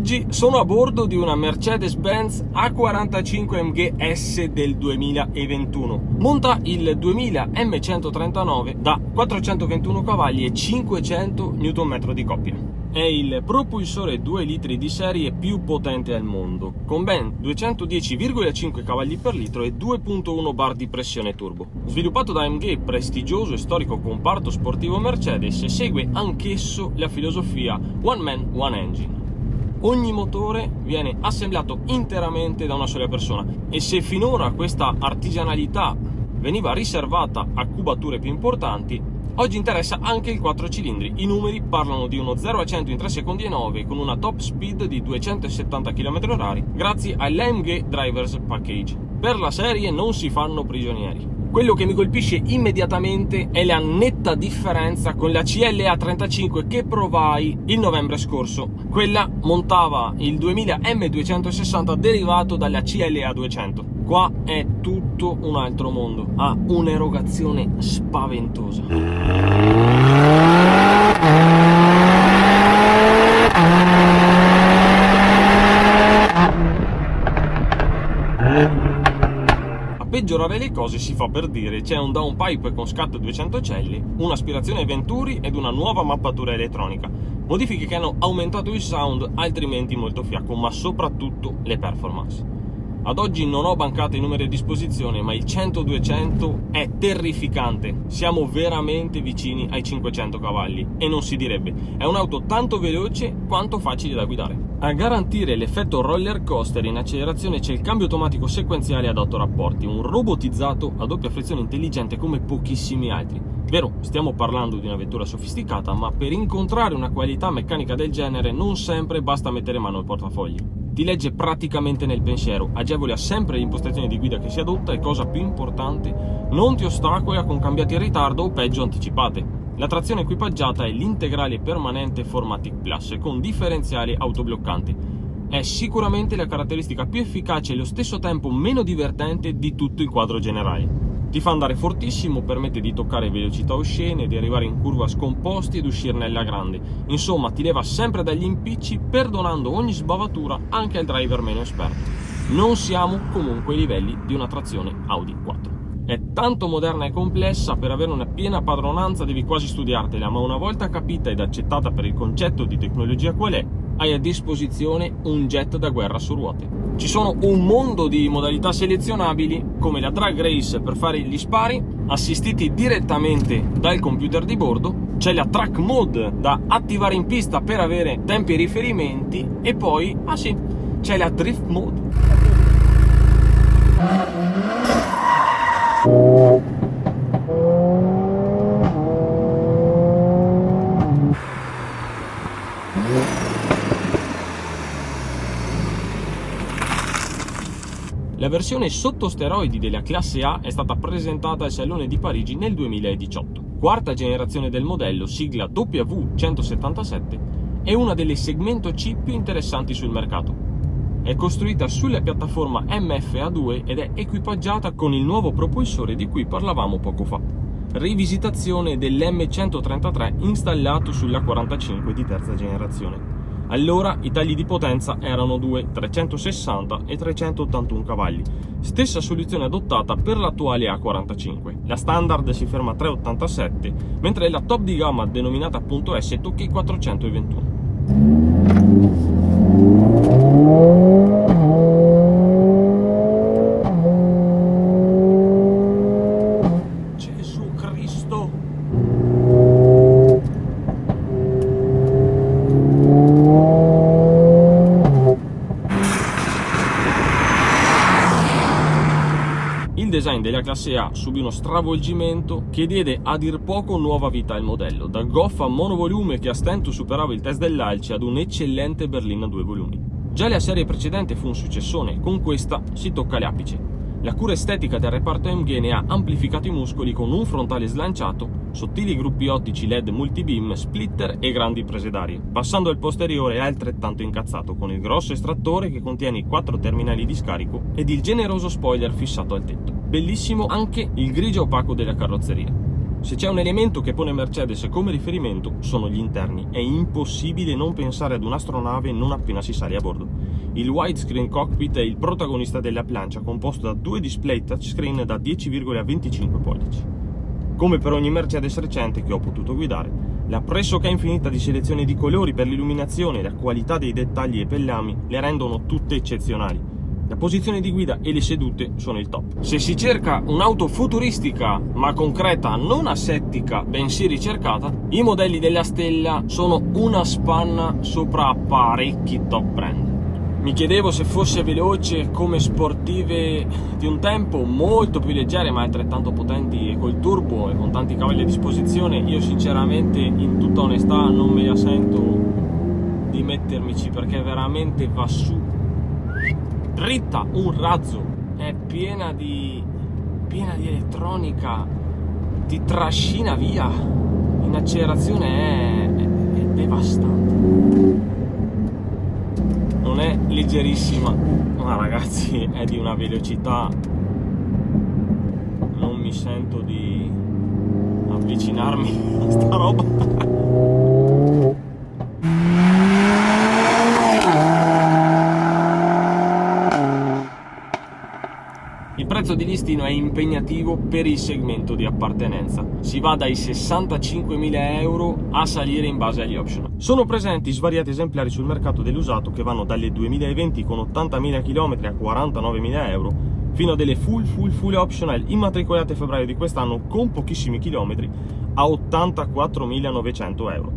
Oggi sono a bordo di una Mercedes-Benz A45 AMG S del 2021. Monta il 2000 M139 da 421 cavalli e 500 Nm di coppia. È il propulsore 2 litri di serie più potente al mondo, con ben 210,5 cavalli per litro e 2.1 bar di pressione turbo. Sviluppato da AMG, prestigioso e storico comparto sportivo Mercedes, segue anch'esso la filosofia One Man, One Engine. Ogni motore viene assemblato interamente da una sola persona e se finora questa artigianalità veniva riservata a cubature più importanti, oggi interessa anche il 4 cilindri. I numeri parlano di uno 0 a 100 in 3 secondi e 9 con una top speed di 270 km/h grazie all'AMG Drivers Package. Per la serie non si fanno prigionieri. Quello che mi colpisce immediatamente è la netta differenza con la CLA 35 che provai il novembre scorso. Quella montava il 2000 M260 derivato dalla CLA 200. Qua è tutto un altro mondo, ha un'erogazione spaventosa. Peggiorare le cose si fa per dire, c'è un downpipe con scatto 200 celli, un'aspirazione Venturi ed una nuova mappatura elettronica, modifiche che hanno aumentato il sound, altrimenti molto fiacco, ma soprattutto le performance. Ad oggi non ho bancato i numeri a disposizione, ma il 100-200 è terrificante, siamo veramente vicini ai 500 cavalli e non si direbbe, è un'auto tanto veloce quanto facile da guidare. A garantire l'effetto roller coaster in accelerazione c'è il cambio automatico sequenziale ad 8 rapporti, un robotizzato a doppia frizione intelligente come pochissimi altri. Vero, stiamo parlando di una vettura sofisticata, ma per incontrare una qualità meccanica del genere non sempre basta mettere mano al portafogli. Ti legge praticamente nel pensiero, agevola sempre l'impostazione di guida che si adotta e, cosa più importante, non ti ostacola con cambiate in ritardo o peggio anticipate. La trazione equipaggiata è l'integrale permanente 4MATIC Plus con differenziale autobloccante. È sicuramente la caratteristica più efficace e allo stesso tempo meno divertente di tutto il quadro generale. Ti fa andare fortissimo, permette di toccare velocità oscene, di arrivare in curva scomposti ed uscirne alla grande. Insomma, ti leva sempre dagli impicci, perdonando ogni sbavatura anche al driver meno esperto. Non siamo comunque ai livelli di una trazione Audi 4. È tanto moderna e complessa, per avere una piena padronanza devi quasi studiartela, ma una volta capita ed accettata per il concetto di tecnologia qual è, hai a disposizione un jet da guerra su ruote. Ci sono un mondo di modalità selezionabili, come la drag race per fare gli spari, assistiti direttamente dal computer di bordo, c'è la track mode da attivare in pista per avere tempi e riferimenti, e poi, c'è la drift mode. La versione sotto steroidi della classe A è stata presentata al Salone di Parigi nel 2018. Quarta generazione del modello, sigla W177, è una delle segmento C più interessanti sul mercato. È costruita sulla piattaforma MFA2 ed è equipaggiata con il nuovo propulsore di cui parlavamo poco fa. Rivisitazione dell'M133 installato sulla 45 di terza generazione. Allora i tagli di potenza erano 360 e 381 cavalli, stessa soluzione adottata per l'attuale A45. La standard si ferma a 387, mentre la top di gamma denominata .S tocca i 421. Il design della classe A subì uno stravolgimento che diede a dir poco nuova vita al modello, da goffa monovolume che a stento superava il test dell'Alce ad un eccellente berlina 2 volumi. Già la serie precedente fu un successone, con questa si tocca l'apice. La cura estetica del reparto AMG ne ha amplificato i muscoli con un frontale slanciato, sottili gruppi ottici LED multibeam, splitter e grandi prese d'aria. Passando al posteriore è altrettanto incazzato, con il grosso estrattore che contiene i 4 terminali di scarico ed il generoso spoiler fissato al tetto. Bellissimo anche il grigio opaco della carrozzeria. Se c'è un elemento che pone Mercedes come riferimento, sono gli interni. È impossibile non pensare ad un'astronave non appena si sale a bordo. Il widescreen cockpit è il protagonista della plancia, composto da 2 display touchscreen da 10,25 pollici. Come per ogni Mercedes recente che ho potuto guidare, la pressoché infinita di selezione di colori per l'illuminazione e la qualità dei dettagli e pellami le rendono tutte eccezionali. La posizione di guida e le sedute sono il top. Se si cerca un'auto futuristica ma concreta, non asettica, bensì ricercata, i modelli della Stella sono una spanna sopra parecchi top brand. Mi chiedevo se fosse veloce come sportive di un tempo, molto più leggere ma altrettanto potenti e col turbo e con tanti cavalli a disposizione. Io sinceramente, in tutta onestà, non me la sento di mettermici, perché veramente va su dritta, un razzo, è piena di elettronica, ti trascina via, in accelerazione è devastante, non è leggerissima, ma ragazzi è di una velocità, non mi sento di avvicinarmi a sta roba. Il prezzo di listino è impegnativo per il segmento di appartenenza. Si va dai 65.000 euro a salire in base agli option. Sono presenti svariati esemplari sul mercato dell'usato che vanno dalle 2020 con 80.000 km a 49.000 euro fino a delle full optional immatricolate a febbraio di quest'anno con pochissimi chilometri a 84.900 euro.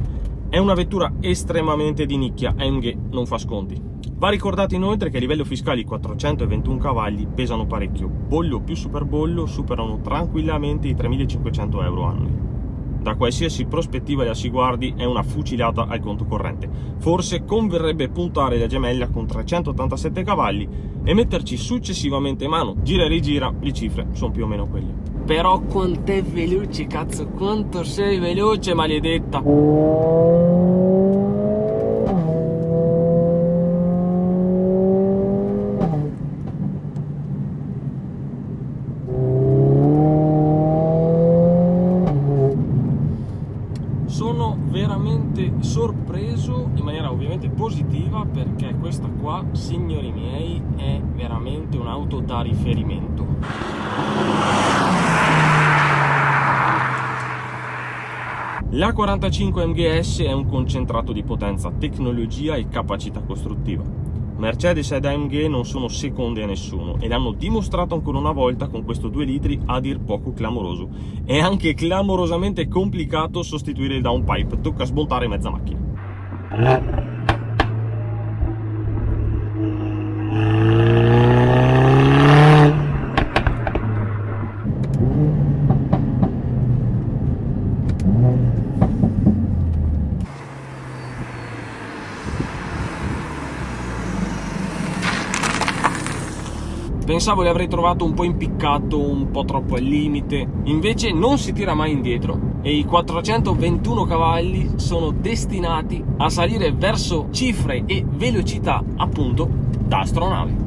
È una vettura estremamente di nicchia, AMG non fa sconti. Va ricordato inoltre che a livello fiscale i 421 cavalli pesano parecchio, bollo più superbollo superano tranquillamente i 3.500 euro annui. Da qualsiasi prospettiva la si guardi è una fucilata al conto corrente. Forse converrebbe puntare la gemella con 387 cavalli e metterci successivamente mano. Gira e rigira, le cifre sono più o meno quelle. Però quant'è veloce, cazzo, quanto sei veloce, maledetta! Sono veramente sorpreso in maniera ovviamente positiva, perché questa qua, signori miei, è veramente un'auto da riferimento. La 45 MGS è un concentrato di potenza, tecnologia e capacità costruttiva. Mercedes ed AMG non sono seconde a nessuno e l'hanno dimostrato ancora una volta con questo 2 litri a dir poco clamoroso. È anche clamorosamente complicato sostituire il downpipe, tocca smontare mezza macchina. Pensavo li avrei trovato un po' impiccato, un po' troppo al limite, invece non si tira mai indietro e i 421 cavalli sono destinati a salire verso cifre e velocità appunto da astronave.